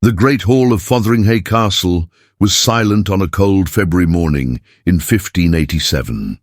The great hall of Fotheringhay Castle was silent on a cold February morning in 1587.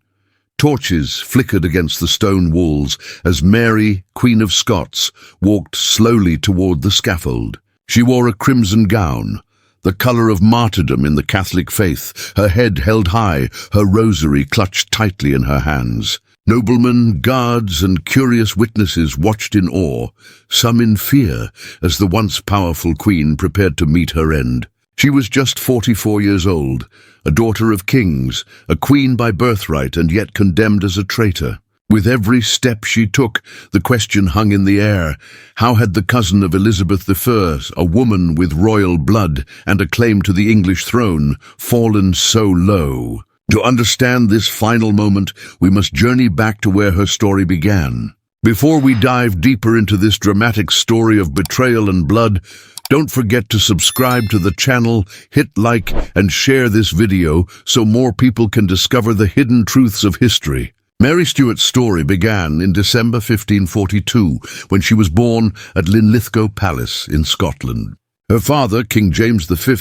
Torches flickered against the stone walls as Mary, Queen of Scots, walked slowly toward the scaffold. She wore a crimson gown, the colour of martyrdom in the Catholic faith, her head held high, her rosary clutched tightly in her hands. Noblemen, guards, and curious witnesses watched in awe, some in fear, as the once powerful queen prepared to meet her end. She was just 44 years old, a daughter of kings, a queen by birthright and yet condemned as a traitor. With every step she took, the question hung in the air. How had the cousin of Elizabeth I, a woman with royal blood and a claim to the English throne, fallen so low? To understand this final moment, we must journey back to where her story began. Before we dive deeper into this dramatic story of betrayal and blood, don't forget to subscribe to the channel, hit like, and share this video so more people can discover the hidden truths of history. Mary Stuart's story began in December 1542, when she was born at Linlithgow Palace in Scotland. Her father, King James V,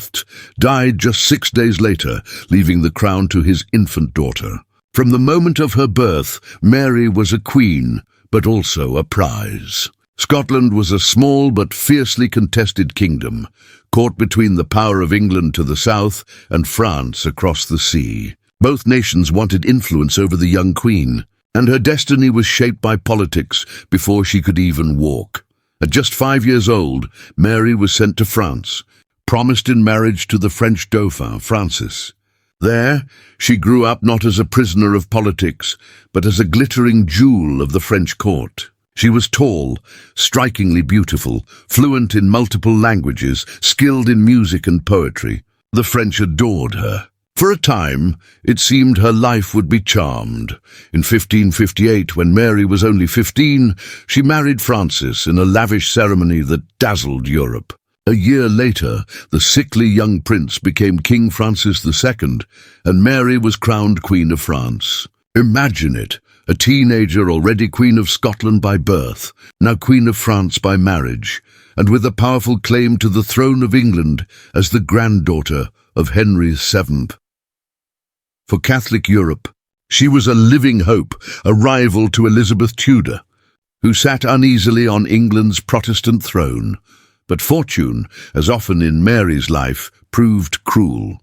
died just 6 days later, leaving the crown to his infant daughter. From the moment of her birth, Mary was a queen, but also a prize. Scotland was a small but fiercely contested kingdom, caught between the power of England to the south and France across the sea. Both nations wanted influence over the young queen, and her destiny was shaped by politics before she could even walk. At just 5 years old, Mary was sent to France, promised in marriage to the French Dauphin, Francis. There, she grew up not as a prisoner of politics, but as a glittering jewel of the French court. She was tall, strikingly beautiful, fluent in multiple languages, skilled in music and poetry. The French adored her. For a time, it seemed her life would be charmed. In 1558, when Mary was only 15, she married Francis in a lavish ceremony that dazzled Europe. A year later, the sickly young prince became King Francis II, and Mary was crowned Queen of France. Imagine it, a teenager already Queen of Scotland by birth, now Queen of France by marriage, and with a powerful claim to the throne of England as the granddaughter of Henry VII. For Catholic Europe, she was a living hope, a rival to Elizabeth Tudor, who sat uneasily on England's Protestant throne. But fortune, as often in Mary's life, proved cruel.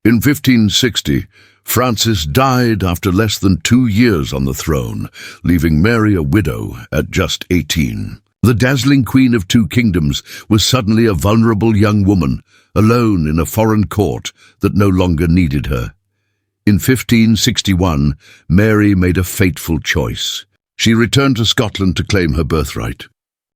In 1560, Francis died after less than 2 years on the throne, leaving Mary a widow at just 18. The dazzling Queen of Two Kingdoms was suddenly a vulnerable young woman, alone in a foreign court that no longer needed her. In 1561, Mary made a fateful choice. She returned to Scotland to claim her birthright.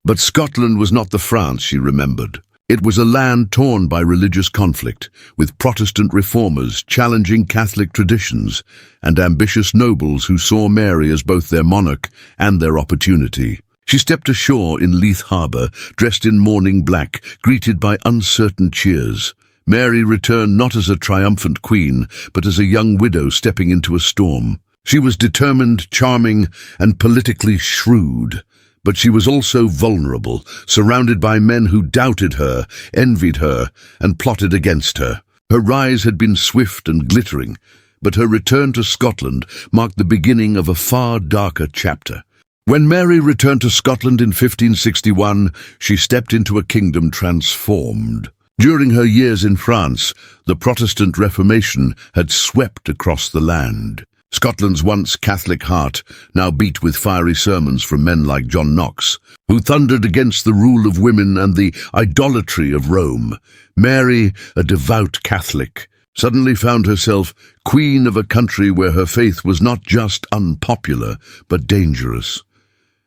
But Scotland was not the France she remembered. It was a land torn by religious conflict, with Protestant reformers challenging Catholic traditions, and ambitious nobles who saw Mary as both their monarch and their opportunity. She stepped ashore in Leith Harbour, dressed in mourning black, greeted by uncertain cheers. Mary returned not as a triumphant queen, but as a young widow stepping into a storm. She was determined, charming, and politically shrewd. But she was also vulnerable, surrounded by men who doubted her, envied her, and plotted against her. Her rise had been swift and glittering, but her return to Scotland marked the beginning of a far darker chapter. When Mary returned to Scotland in 1561, she stepped into a kingdom transformed. During her years in France, the Protestant Reformation had swept across the land. Scotland's once Catholic heart now beat with fiery sermons from men like John Knox, who thundered against the rule of women and the idolatry of Rome. Mary, a devout Catholic, suddenly found herself queen of a country where her faith was not just unpopular, but dangerous.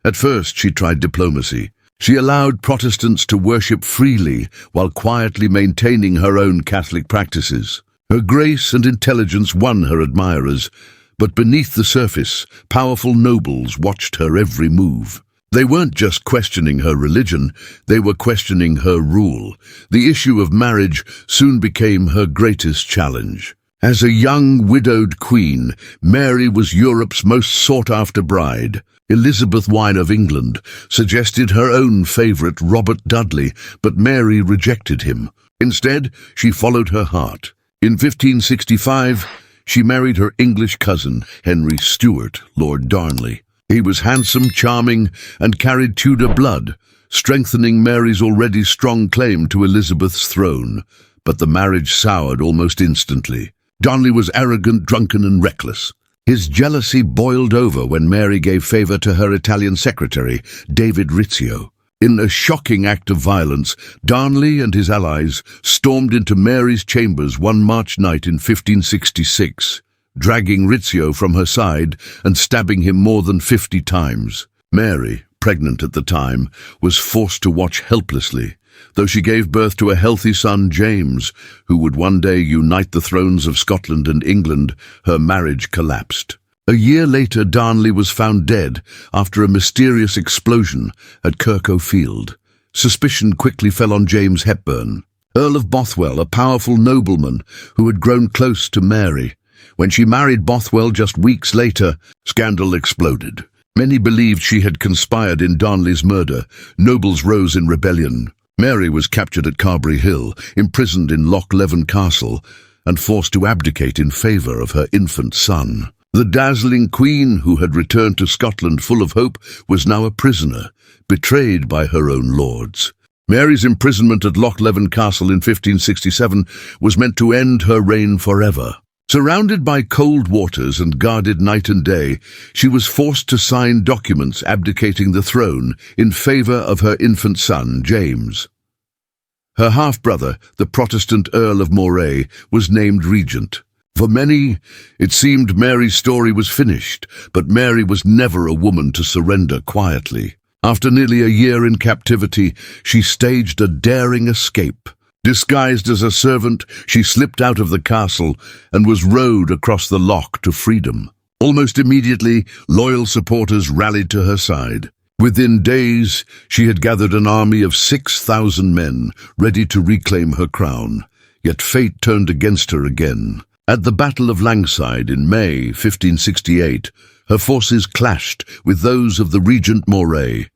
At first, she tried diplomacy. She allowed Protestants to worship freely while quietly maintaining her own Catholic practices. Her grace and intelligence won her admirers, but beneath the surface, powerful nobles watched her every move. They weren't just questioning her religion, they were questioning her rule. The issue of marriage soon became her greatest challenge. As a young, widowed queen, Mary was Europe's most sought-after bride. Elizabeth I of England suggested her own favourite, Robert Dudley, but Mary rejected him. Instead, she followed her heart. In 1565, she married her English cousin, Henry Stuart, Lord Darnley. He was handsome, charming, and carried Tudor blood, strengthening Mary's already strong claim to Elizabeth's throne. But the marriage soured almost instantly. Darnley was arrogant, drunken, and reckless. His jealousy boiled over when Mary gave favour to her Italian secretary, David Rizzio. In a shocking act of violence, Darnley and his allies stormed into Mary's chambers one March night in 1566, dragging Rizzio from her side and stabbing him more than 50 times. Mary, pregnant at the time, was forced to watch helplessly, though she gave birth to a healthy son, James, who would one day unite the thrones of Scotland and England. Her marriage collapsed. A year later, Darnley was found dead after a mysterious explosion at Kirkhoe Field. Suspicion quickly fell on James Hepburn, Earl of Bothwell, a powerful nobleman who had grown close to Mary. When she married Bothwell just weeks later, scandal exploded. Many believed she had conspired in Darnley's murder. Nobles rose in rebellion. Mary was captured at Carberry Hill, imprisoned in Lochleven Castle, and forced to abdicate in favour of her infant son. The dazzling queen, who had returned to Scotland full of hope, was now a prisoner, betrayed by her own lords. Mary's imprisonment at Lochleven Castle in 1567 was meant to end her reign forever. Surrounded by cold waters and guarded night and day, she was forced to sign documents abdicating the throne in favour of her infant son, James. Her half-brother, the Protestant Earl of Moray, was named regent. For many, it seemed Mary's story was finished, but Mary was never a woman to surrender quietly. After nearly a year in captivity, she staged a daring escape. Disguised as a servant, she slipped out of the castle and was rowed across the loch to freedom. Almost immediately, loyal supporters rallied to her side. Within days, she had gathered an army of 6,000 men, ready to reclaim her crown. Yet fate turned against her again. At the Battle of Langside in May 1568, her forces clashed with those of the Regent Moray.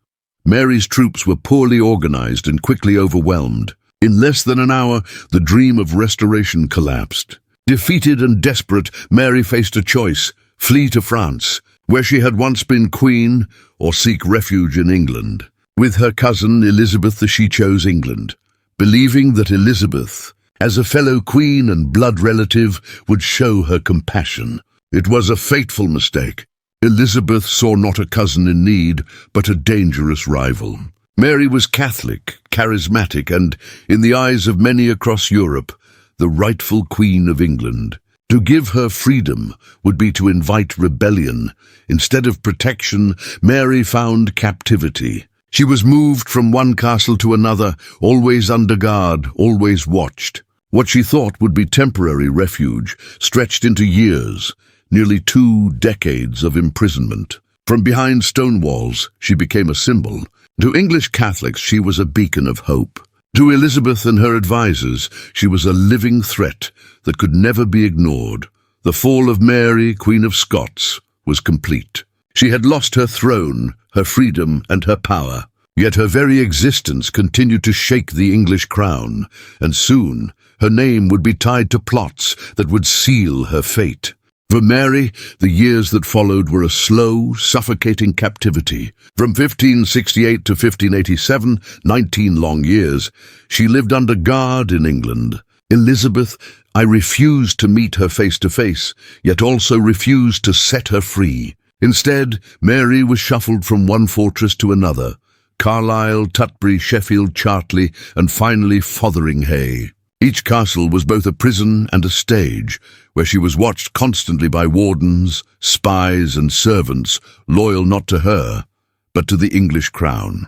Mary's troops were poorly organized and quickly overwhelmed. In less than an hour, the dream of restoration collapsed. Defeated and desperate, Mary faced a choice: flee to France, where she had once been queen, or seek refuge in England. With her cousin Elizabeth, she chose England, believing that Elizabeth, as a fellow queen and blood relative, would show her compassion. It was a fateful mistake. Elizabeth saw not a cousin in need, but a dangerous rival. Mary was Catholic, charismatic, and, in the eyes of many across Europe, the rightful Queen of England. To give her freedom would be to invite rebellion. Instead of protection, Mary found captivity. She was moved from one castle to another, always under guard, always watched. What she thought would be temporary refuge stretched into years, nearly 2 decades of imprisonment. From behind stone walls, she became a symbol. To English Catholics, she was a beacon of hope. To Elizabeth and her advisers, she was a living threat that could never be ignored. The fall of Mary, Queen of Scots, was complete. She had lost her throne, her freedom, and her power. Yet her very existence continued to shake the English crown, and soon her name would be tied to plots that would seal her fate. For Mary, the years that followed were a slow, suffocating captivity. From 1568 to 1587, 19 long years, she lived under guard in England. Elizabeth, I refused to meet her face to face, yet also refused to set her free. Instead, Mary was shuffled from one fortress to another: Carlisle, Tutbury, Sheffield, Chartley, and finally Fotheringhay. Each castle was both a prison and a stage, where she was watched constantly by wardens, spies, and servants, loyal not to her, but to the English crown.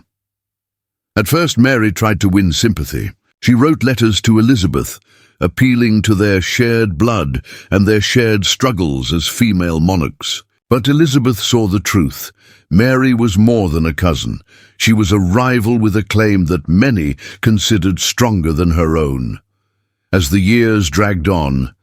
At first, Mary tried to win sympathy. She wrote letters to Elizabeth, appealing to their shared blood and their shared struggles as female monarchs. But Elizabeth saw the truth. Mary was more than a cousin. She was a rival with a claim that many considered stronger than her own. As the years dragged on,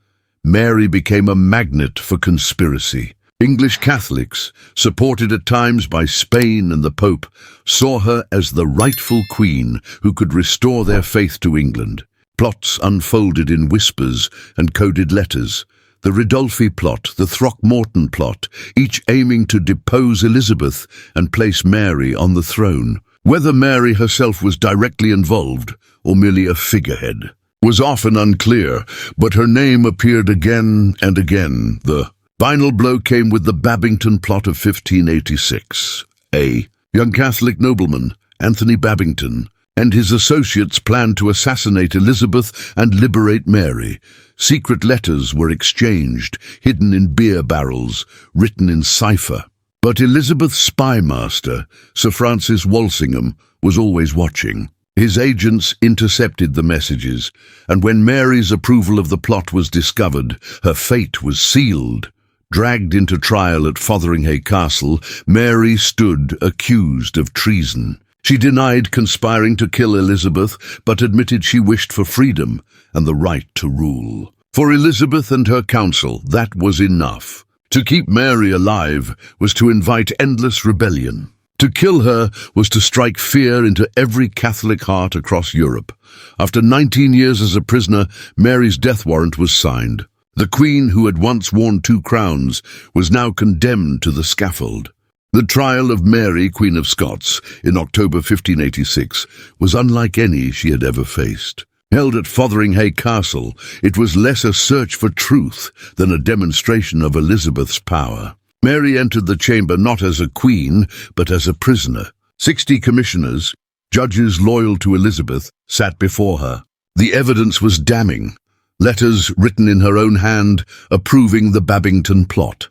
Mary became a magnet for conspiracy. English Catholics, supported at times by Spain and the Pope, saw her as the rightful queen who could restore their faith to England. Plots unfolded in whispers and coded letters. The Ridolfi plot, the Throckmorton plot, each aiming to depose Elizabeth and place Mary on the throne. Whether Mary herself was directly involved or merely a figurehead was often unclear, but her name appeared again and again. The final blow came with the Babington plot of 1586. A young Catholic nobleman, Anthony Babington, and his associates planned to assassinate Elizabeth and liberate Mary. Secret letters were exchanged, hidden in beer barrels, written in cipher. But Elizabeth's spy master, Sir Francis Walsingham, was always watching. His agents intercepted the messages, and when Mary's approval of the plot was discovered, her fate was sealed. Dragged into trial at Fotheringhay Castle, Mary stood accused of treason. She denied conspiring to kill Elizabeth, but admitted she wished for freedom and the right to rule. For Elizabeth and her council, that was enough. To keep Mary alive was to invite endless rebellion. To kill her was to strike fear into every Catholic heart across Europe. After 19 years as a prisoner, Mary's death warrant was signed. The Queen, who had once worn 2 crowns, was now condemned to the scaffold. The trial of Mary, Queen of Scots, in October 1586, was unlike any she had ever faced. Held at Fotheringhay Castle, it was less a search for truth than a demonstration of Elizabeth's power. Mary entered the chamber not as a queen, but as a prisoner. 60 commissioners, judges loyal to Elizabeth, sat before her. The evidence was damning. Letters written in her own hand approving the Babington plot.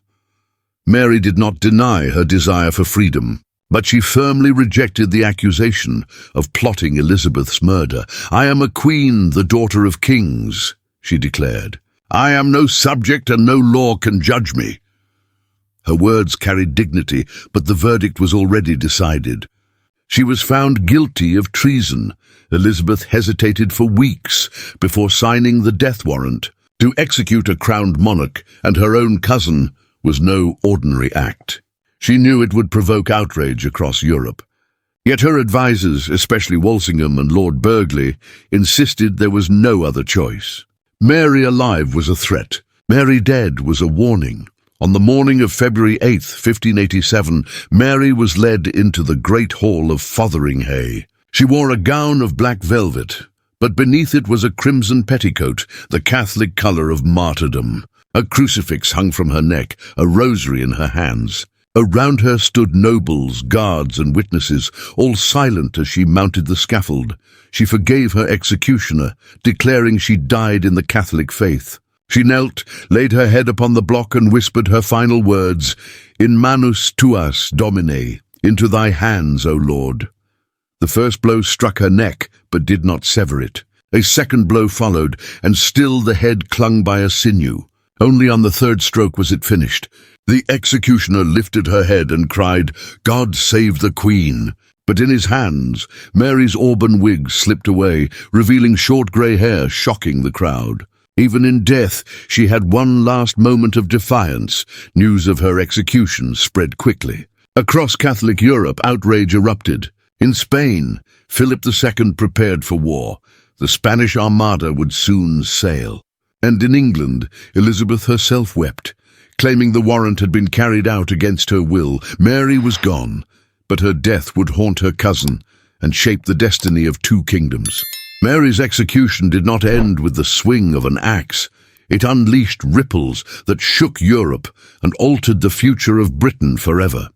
Mary did not deny her desire for freedom, but she firmly rejected the accusation of plotting Elizabeth's murder. "I am a queen, the daughter of kings," she declared. "I am no subject and no law can judge me." Her words carried dignity, but the verdict was already decided. She was found guilty of treason. Elizabeth hesitated for weeks before signing the death warrant. To execute a crowned monarch and her own cousin was no ordinary act. She knew it would provoke outrage across Europe. Yet her advisers, especially Walsingham and Lord Burghley, insisted there was no other choice. Mary alive was a threat. Mary dead was a warning. On the morning of February 8, 1587, Mary was led into the great hall of Fotheringhay. She wore a gown of black velvet, but beneath it was a crimson petticoat, the Catholic colour of martyrdom. A crucifix hung from her neck, a rosary in her hands. Around her stood nobles, guards, and witnesses, all silent as she mounted the scaffold. She forgave her executioner, declaring she died in the Catholic faith. She knelt, laid her head upon the block, and whispered her final words, "In manus tuas, Domine," into thy hands, O Lord. The first blow struck her neck, but did not sever it. A second blow followed, and still the head clung by a sinew. Only on the third stroke was it finished. The executioner lifted her head and cried, "God save the Queen!" But in his hands, Mary's auburn wig slipped away, revealing short grey hair, shocking the crowd. Even in death, she had one last moment of defiance. News of her execution spread quickly. Across Catholic Europe, outrage erupted. In Spain, Philip II prepared for war. The Spanish Armada would soon sail. And in England, Elizabeth herself wept, claiming the warrant had been carried out against her will. Mary was gone, but her death would haunt her cousin and shape the destiny of 2 kingdoms. Mary's execution did not end with the swing of an axe. It unleashed ripples that shook Europe and altered the future of Britain forever.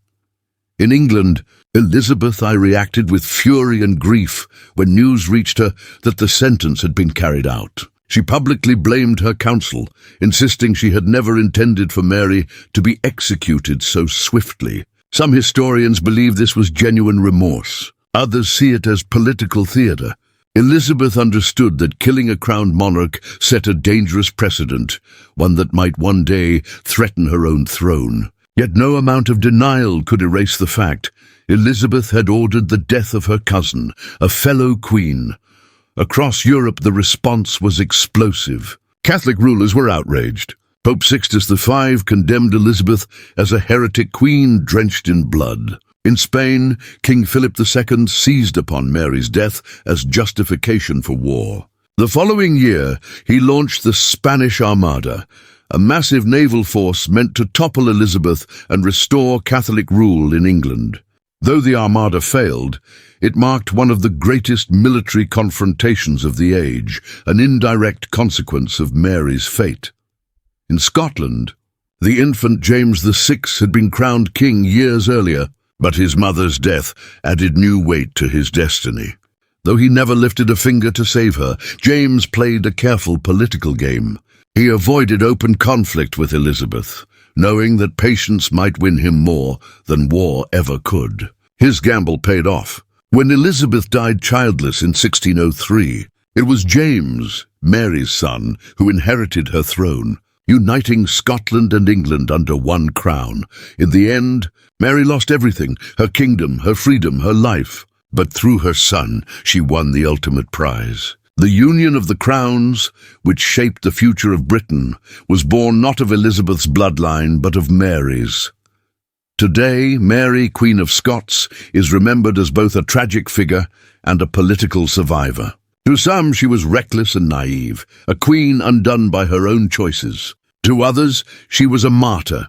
In England, Elizabeth I reacted with fury and grief when news reached her that the sentence had been carried out. She publicly blamed her council, insisting she had never intended for Mary to be executed so swiftly. Some historians believe this was genuine remorse. Others see it as political theatre. Elizabeth understood that killing a crowned monarch set a dangerous precedent, one that might one day threaten her own throne. Yet no amount of denial could erase the fact Elizabeth had ordered the death of her cousin, a fellow queen. Across Europe, the response was explosive. Catholic rulers were outraged. Pope Sixtus V condemned Elizabeth as a heretic queen drenched in blood. In Spain, King Philip II seized upon Mary's death as justification for war. The following year, he launched the Spanish Armada, a massive naval force meant to topple Elizabeth and restore Catholic rule in England. Though the Armada failed, it marked one of the greatest military confrontations of the age, an indirect consequence of Mary's fate. In Scotland, the infant James VI had been crowned king years earlier, but his mother's death added new weight to his destiny. Though he never lifted a finger to save her, James played a careful political game. He avoided open conflict with Elizabeth, knowing that patience might win him more than war ever could. His gamble paid off. When Elizabeth died childless in 1603, it was James, Mary's son, who inherited her throne, uniting Scotland and England under one crown. In the end, Mary lost everything, her kingdom, her freedom, her life. But through her son, she won the ultimate prize. The union of the crowns, which shaped the future of Britain, was born not of Elizabeth's bloodline, but of Mary's. Today, Mary, Queen of Scots, is remembered as both a tragic figure and a political survivor. To some, she was reckless and naive, a queen undone by her own choices. To others, she was a martyr,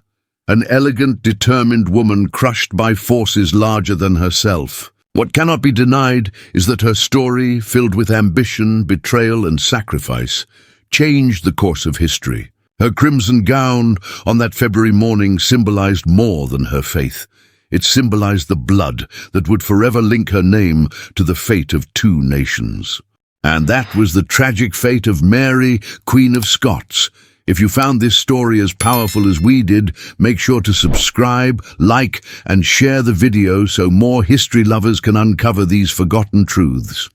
an elegant, determined woman crushed by forces larger than herself. What cannot be denied is that her story, filled with ambition, betrayal, and sacrifice, changed the course of history. Her crimson gown on that February morning symbolized more than her faith. It symbolized the blood that would forever link her name to the fate of two nations. And that was the tragic fate of Mary, Queen of Scots. If you found this story as powerful as we did, make sure to subscribe, like, and share the video so more history lovers can uncover these forgotten truths.